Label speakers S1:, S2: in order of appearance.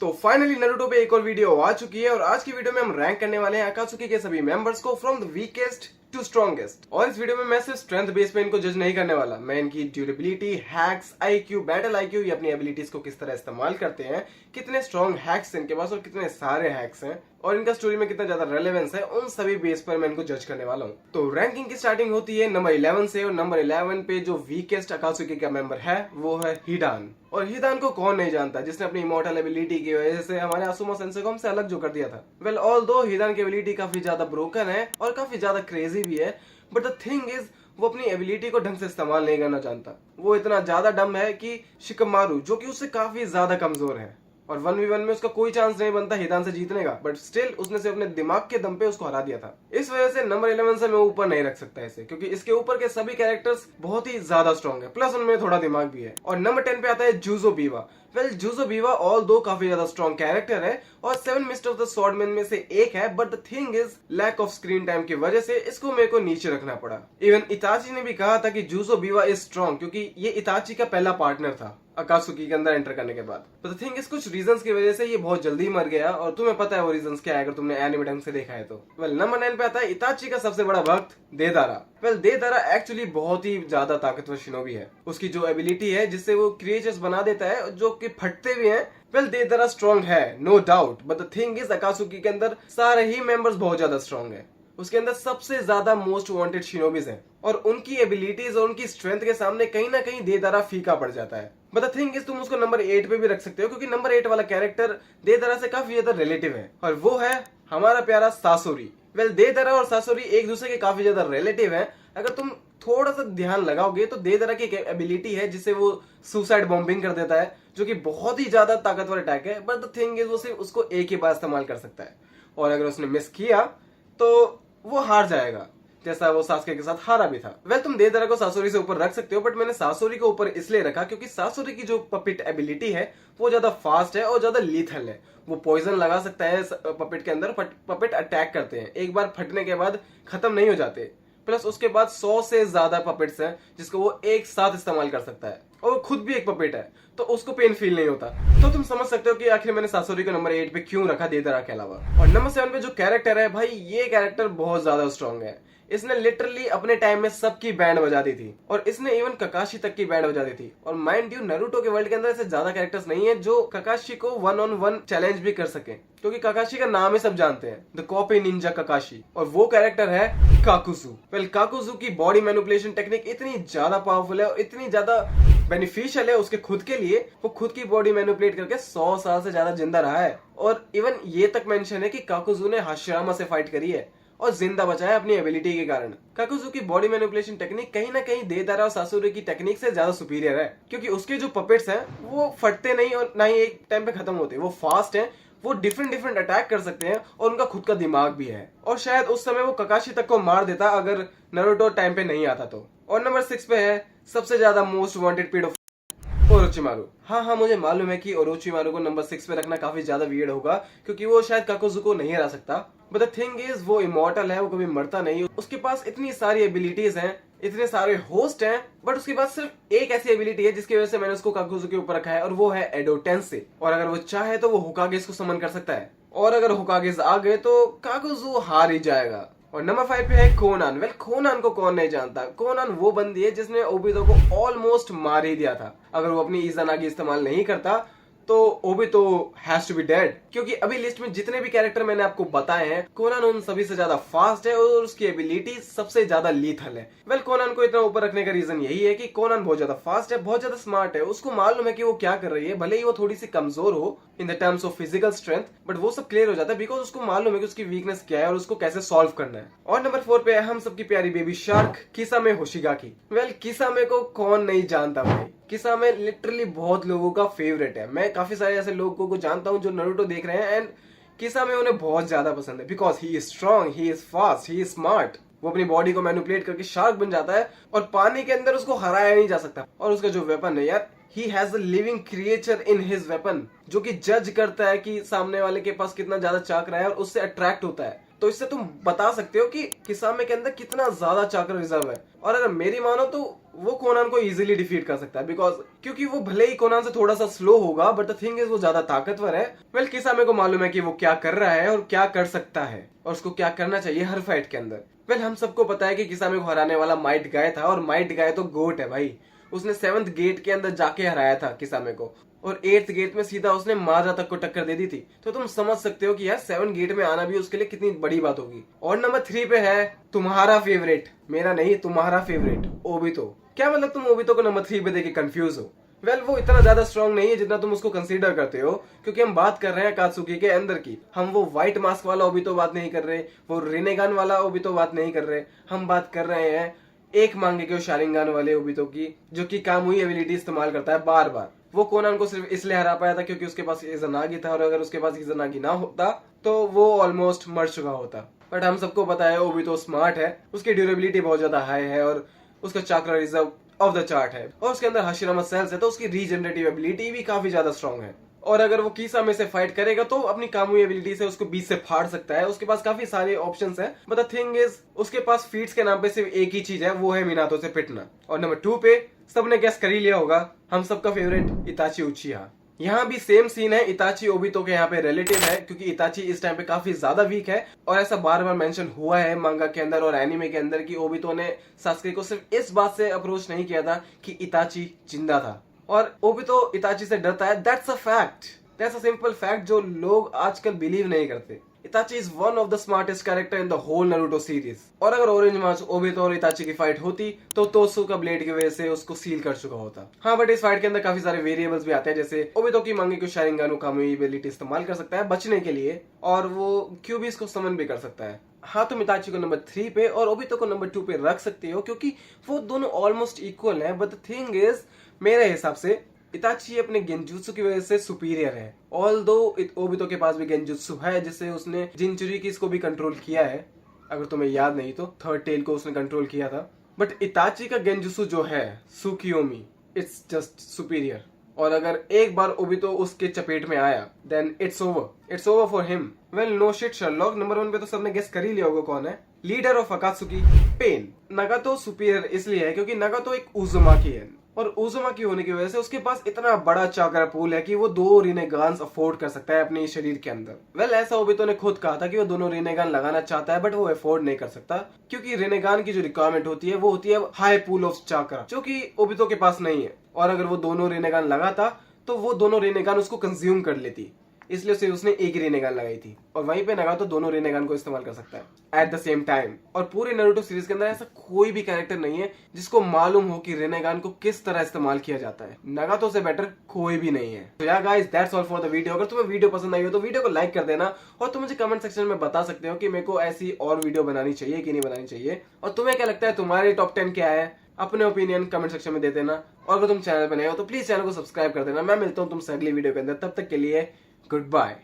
S1: तो finally Naruto पे एक और वीडियो आ चुकी है और आज की वीडियो में हम रैंक करने वाले हैं अकात्सुकी के सभी मेंबर्स को from the weakest to strongest. और इस वीडियो में मैं सिर्फ स्ट्रेंथ बेस पे इनको जज नहीं करने वाला, मैं इनकी durability, hacks, IQ, battle IQ, ये अपनी एबिलिटीज को किस तरह इस्तेमाल करते हैं, कितने स्ट्रॉन्ग हैक्स इनके पास और कितने सारे हैक्स हैं और इनका स्टोरी में कितना ज्यादा रेलेवेंस है, उन सभी बेस पर मैं इनको जज करने वाला हूँ। तो रैंकिंग की स्टार्टिंग होती है नंबर 11 से और नंबर 11 पे जो वीकेस्ट अकात्सुकी का मेंबर है वो है हिडान। और हिडान को कौन नहीं जानता जिसने अपनी इमॉर्टल एबिलिटी की वजह से हमारे आसुमा सेंसे को हमसे अलग जो कर दिया था। वेल ऑल्दो हिडान की एबिलिटी काफी ज्यादा ब्रोकन है और काफी ज्यादा क्रेजी भी है, बट द थिंग इज वो अपनी एबिलिटी को ढंग से इस्तेमाल नहीं करना जानता। वो इतना ज्यादा डम है कि शिकमारू जो कि उससे काफी ज्यादा कमजोर है और 1v1 में उसका कोई चांस नहीं बनता हिडान से जीतने का, बट स्टिल उसने से अपने दिमाग के दम पे उसको हरा दिया था। इस वजह से नंबर 11 से मैं ऊपर नहीं रख सकता इसे, क्योंकि इसके ऊपर के सभी कैरेक्टर्स बहुत ही ज्यादा स्ट्रॉन्ग है, प्लस उनमें थोड़ा दिमाग भी है। और नंबर 10 पे आता है जूजो बीवा। वेल जूजो बीवा ऑल दो काफी ज्यादा स्ट्रॉन्ग कैरेक्टर है और 7 मिस्टर ऑफ द स्वॉर्डमैन में से एक है, but the thing is lack of screen time की वजह से इसको मेरे को नीचे रखना पड़ा। इवन इताची ने भी कहा था कि जूजो बीवा इज स्ट्रॉन्ग क्योंकि ये इताची का पहला पार्टनर था अकात्सुकी के अंदर एंटर करने के बाद। द थिंग इज कुछ रीजंस की वजह से ये बहुत जल्दी मर गया और तुम्हें पता है वो रीजंस क्या है अगर तुमने एनिमे ढंग से देखा है तो। वेल नंबर 9 पे आता है इताची का सबसे बड़ा भक्त देदारा। वेल देदारा एक्चुअली बहुत ही ज्यादा ताकतवर शिनोबी है। उसकी जो एबिलिटी है जिससे वो क्रिएचर्स बना देता है जो कि फटते भी हैं। वेल देदारा स्ट्रॉन्ग है no doubt, but the thing is Akatsuki के अंदर सारे ही मेंबर्स बहुत ज्यादा स्ट्रॉन्ग है। उसके अंदर सबसे ज्यादा मोस्ट वांटेड शिनोबीज हैं और उनकी एबिलिटीज और उनकी स्ट्रेंथ के सामने कहीं ना कहीं देदारा फीका पड़ जाता है। बट द थिंग इज तुम उसको नंबर 8 पे भी रख सकते हो क्योंकि नंबर 8 वाला कैरेक्टर देदारा से काफी ज्यादा रिलेटिव है और वो है हमारा प्यारा सासोरी। वेल देदारा और सासोरी एक दूसरे के काफी ज्यादा रिलेटिव है। अगर तुम थोड़ा सा ध्यान लगाओगे तो देदारा की एक एबिलिटी है जिससे वो सुसाइड बॉम्बिंग कर देता है जो कि बहुत ही ज्यादा ताकतवर अटैक है, बट द थिंग इज वो सिर्फ उसको एक ही बार इस्तेमाल कर सकता है और अगर उसने मिस किया तो वो हार जाएगा, जैसा वो सासुके के साथ हारा भी था। वेल तुम देदारा को सासोरी से ऊपर रख सकते हो, बट मैंने सासोरी को ऊपर इसलिए रखा क्योंकि सासोरी की जो पपिट एबिलिटी है वो ज्यादा फास्ट है और ज्यादा लीथल है। वो पॉइजन लगा सकता है पपिट के अंदर, पपिट अटैक करते हैं, एक बार फटने के बाद खत्म नहीं हो जाते। प्लस उसके बाद 100 से ज्यादा पपेट्स हैं जिसको वो एक साथ इस्तेमाल कर सकता है और वो खुद भी एक पपेट है तो उसको पेन फील नहीं होता। तो तुम समझ सकते हो कि आखिर मैंने सासोरी को नंबर 8 पे क्यों रखा देदारा के अलावा। और नंबर 7 पे जो कैरेक्टर है भाई, ये कैरेक्टर बहुत ज्यादा स्ट्रॉन्ग है। इसने लिटरली अपने टाइम में सबकी बैंड बजा दी थी और इसने इवन ककाशी तक की बैंड बजा दी थी। और माइंड यू नारुतो के वर्ल्ड के अंदर ऐसे ज्यादा कैरेक्टर्स नहीं है जो ककाशी को 1-on-1 चैलेंज भी कर सके, क्योंकि ककाशी का नाम ही सब जानते हैं, द कॉपी निंजा ककाशी, और वो कैरेक्टर है काकुजू। वेल काकुजू की बॉडी मैनिपुलेशन टेक्निक इतनी ज्यादा पावरफुल है और इतनी ज्यादा बेनिफिशियल है उसके खुद के लिए, वो खुद की बॉडी मैनिपुलेट करके 100 साल से ज्यादा जिंदा रहा है। और इवन ये तक मेंशन है कि काकुजू ने हाशिरामा से फाइट करी है और जिंदा बचा है अपनी एबिलिटी के कारण। काकुजू की बॉडी मैनिपुलेशन टेक्निक कहीं ना कहीं देदारा और सासुरी की टेक्निक से ज्यादा सुपीरियर है, क्योंकि उसके जो पपेट्स हैं वो फटते नहीं और ना ही एक टाइम पे खत्म होते, वो फास्ट हैं, वो डिफरेंट अटैक कर सकते हैं और उनका खुद का दिमाग भी है। और शायद उस समय वो ककाशी तक को मार देता अगर नारुतो टाइम पे नहीं आता तो। और नंबर 6 पे है सबसे ज्यादा मोस्ट वांटेड पीडो ओरोचिमारू। हाँ, मुझे मालूम है कि ओरोचिमारू को नंबर 6 पे रखना काफी ज्यादा वियर्ड होगा क्योंकि वो शायद काकुजू को नहीं हरा सकता, बट द थिंग इज वो इमॉर्टल है, वो कभी मरता नहीं। उसके पास इतनी सारी एबिलिटीज हैं, इतने सारे होस्ट हैं, बट उसके पास सिर्फ एक ऐसी एबिलिटी है जिसकी वजह से मैंने उसको काकुजू के ऊपर रखा है और वो है एडो टेंसे। और अगर वो चाहे तो वो होकागेस को समन कर सकता है और अगर होकागेस आ गए तो काकुजू हार ही जाएगा। और नंबर 5 पे है कोनान। वेल कोनान को कौन नहीं जानता, कोनान वो बंदी है जिसने ओबितो को ऑलमोस्ट मार ही दिया था। अगर वो अपनी इज़ानागी इस्तेमाल नहीं करता तो Obito has to be dead, क्योंकि अभी लिस्ट में जितने भी कैरेक्टर मैंने आपको बताए हैं कोनान उन सभी से ज्यादा फास्ट है और उसकी एबिलिटी सबसे ज्यादा लीथल है। वेल कोनान को इतना ऊपर रखने का रीजन यही है कि कोनान बहुत ज्यादा फास्ट है, बहुत ज्यादा स्मार्ट है, उसको मालूम है कि वो क्या कर रही है, भले ही वो थोड़ी सी कमजोर हो in the terms of physical strength, but वो सब क्लियर हो जाता है बिकॉज उसको मालूम है कि उसकी वीकनेस क्या है और उसको कैसे सॉल्व करना है। और नंबर 4 पे है हम सबकी प्यारी बेबी शार्क किसामे होशिगाकी। वेल किसामे को कौन नहीं जानता भाई, किसामे लिटरली बहुत लोगों का फेवरेट है। मैं काफी सारे ऐसे लोगों को जानता हूँ जो नारुतो देख रहे हैं एंड किसामे उन्हें बहुत ज्यादा पसंद है because he is strong, he is fast, he is smart. वो अपनी बॉडी को मैनिपुलेट करके शार्क बन जाता है और पानी के अंदर उसको हराया नहीं जा सकता। और उसका जो वेपन है यार, he has a living creature in his weapon जो कि जज करता है कि सामने वाले के पास कितना ज्यादा चाकरा है और उससे अट्रैक्ट होता है। तो इससे तुम बता सकते हो कि किसामे के अंदर कितना ज्यादा चाकर रिजर्व है। और अगर मेरी मानो तो वो कोनान को इजीली डिफीट कर सकता है बिकॉज क्योंकि वो भले ही कोनान से थोड़ा सा स्लो होगा बट द थिंग इज वो ज्यादा ताकतवर है। वेल किसामे को मालूम है कि वो क्या कर रहा है और क्या कर सकता है और उसको क्या करना चाहिए हर फाइट के अंदर। वेल हम सबको पता है कि किसामे को हराने वाला माइट गाय था और माइट गाय तो गोट है भाई। उसने 7th गेट के अंदर जाके हराया था किसामे को और 8th गेट में सीधा उसने माजा तक को टक्कर दे दी थी। तो तुम समझ सकते हो कि यार 7 गेट में आना भी उसके लिए कितनी बड़ी बात होगी। और नंबर 3 पे है तुम्हारा फेवरेट, मेरा नहीं तुम्हारा फेवरेट, ओबितो। क्या मतलब तुम ओबितो को नंबर 3 पे देके कंफ्यूज हो? वेल वो इतना ज्यादा स्ट्रांग नहीं है जितना तुम उसको कंसीडर करते हो, क्योंकि हम बात कर रहे हैं अकात्सुकी के अंदर की। हम वो व्हाइट मास्क वाला ओबितो बात नहीं कर रहे, वो रिनेगान वाला ओबितो बात नहीं कर रहे, हम बात कर रहे हैं एक मांगेक्यो शारिंगान वाले ओबितो की, जो कि कामुई एबिलिटी इस्तेमाल करता है बार बार। वो कोनान को सिर्फ इसलिए हरा पाया था क्योंकि उसके पास इज़नागी था और अगर उसके पास इज़नागी ना होता तो वो ऑलमोस्ट मर चुका होता। बट हम सबको पता है ओबितो स्मार्ट है, उसकी ड्यूरेबिलिटी बहुत ज्यादा हाई है और उसका chakra reserve of the chart है और उसके अंदर हाशिरामा सेल्स है, तो उसकी रीजनरेटिव एबिलिटी भी काफी ज्यादा स्ट्रांग है। और अगर वो किसामे से फाइट करेगा तो अपनी कामुई एबिलिटी से उसको बीच से फाड़ सकता है। उसके पास काफी सारे ऑप्शंस हैं, बट द थिंग इज उसके पास फीट्स के नाम पे सिर्फ एक ही चीज है, वो है मिनातो से पिटना। और नंबर 2 पे सबने गैस कर ही लिया होगा, हम सबका फेवरेट इताची उचिहा। यहाँ भी सेम सीन है, इताची ओबितो के यहाँ पे रिलेटिव है क्योंकि इताची इस टाइम पे काफी ज्यादा वीक है और ऐसा बार बार मेंशन हुआ है मांगा के अंदर और एनिमे के अंदर कि ओबितो ने सास्के को सिर्फ इस बात से अप्रोच नहीं किया था कि इताची जिंदा था और ओबितो इताची से डरता है। That's a fact, that's a simple fact जो लोग आजकल बिलीव नहीं करते। Itachi is one of the smartest character in the whole Naruto series. और अगर ऑरेंज मार्च ओबितो और इताची की फाइट होती तो तोत्सु का ब्लेड की वजह से उसको सील कर चुका होता। हाँ बट इस फाइट के अंदर काफी सारे वेरिएबल्स भी आते हैं, जैसे ओबितो की मांगे को शारिंगान कामुई एबिलिटी इस्तेमाल कर सकता है बचने के लिए और वो क्यूबीज को समन भी कर सकता है। हाँ तुम इताची को नंबर 3 पे और ओबितो को नंबर 2 पे रख सकते हो क्योंकि वो दोनों ऑलमोस्ट इक्वल है। बट द थिंग इज मेरे हिसाब से इताची अपने गेंजुत्सु की वजह से सुपीरियर है। ऑल्दो ओबितो के पास भी गेंजुत्सु है जिससे उसने जिंचुरी की इसको भी कंट्रोल किया है, अगर तुम्हें याद नहीं तो 3rd टेल को उसने कंट्रोल किया था। बट इताची का गेंजुत्सु जो है सुकियोमी, इट्स जस्ट सुपीरियर। और अगर एक बार ओबितो उसके चपेट में आया then it's over for him. Well no shit Sherlock. Number 1 पे तो सबने गेस कर ही लिया होगा कौन है, leader of Akatsuki, Pain. Nagato superior इसलिए है क्योंकि नागातो एक उजुमाकी है और उजुमाकी होने की वजह से उसके पास इतना बड़ा चाक्रा पूल है कि वो 2 रिनेगान्स अफोर्ड कर सकता है अपने शरीर के अंदर। वेल ऐसा ओबितो ने खुद कहा था कि वो दोनों रिनेगान लगाना चाहता है बट वो अफोर्ड नहीं कर सकता क्योंकि रिनेगान की जो रिक्वायरमेंट होती है वो होती है हाई पूल ऑफ चाक्रा, जो कि ओबितो के पास नहीं है। और अगर वो दोनों रिनेगान लगाता तो वो दोनों रिनेगान उसको कंज्यूम कर लेती, इसलिए उसे उसने एक ही रिनेगान लगाई थी और वहीं पे नगातो दोनों रिनेगान को इस्तेमाल कर सकता है एट द सेम टाइम। और पूरे नारुतो सीरीज के अंदर ऐसा कोई भी कैरेक्टर नहीं है जिसको मालूम हो कि रिनेगान को किस तरह इस्तेमाल किया जाता है। नगातो से बेटर कोई भी नहीं है। तो यार guys that's all for the video. अगर तुम्हें वीडियो पसंद आई हो तो वीडियो को लाइक कर देना और तुम मुझे कमेंट सेक्शन में बता सकते हो कि मेरे को ऐसी और वीडियो बनानी चाहिए कि नहीं बनानी चाहिए और तुम्हें क्या लगता है तुम्हारे टॉप 10 क्या है, अपने ओपिनियन कमेंट सेक्शन में दे देना। और अगर तुम चैनल पर नए हो तो प्लीज चैनल को सब्सक्राइब कर देना। मैं मिलता हूँ तुमसे अगली वीडियो के अंदर, तब तक के लिए गुड बाय।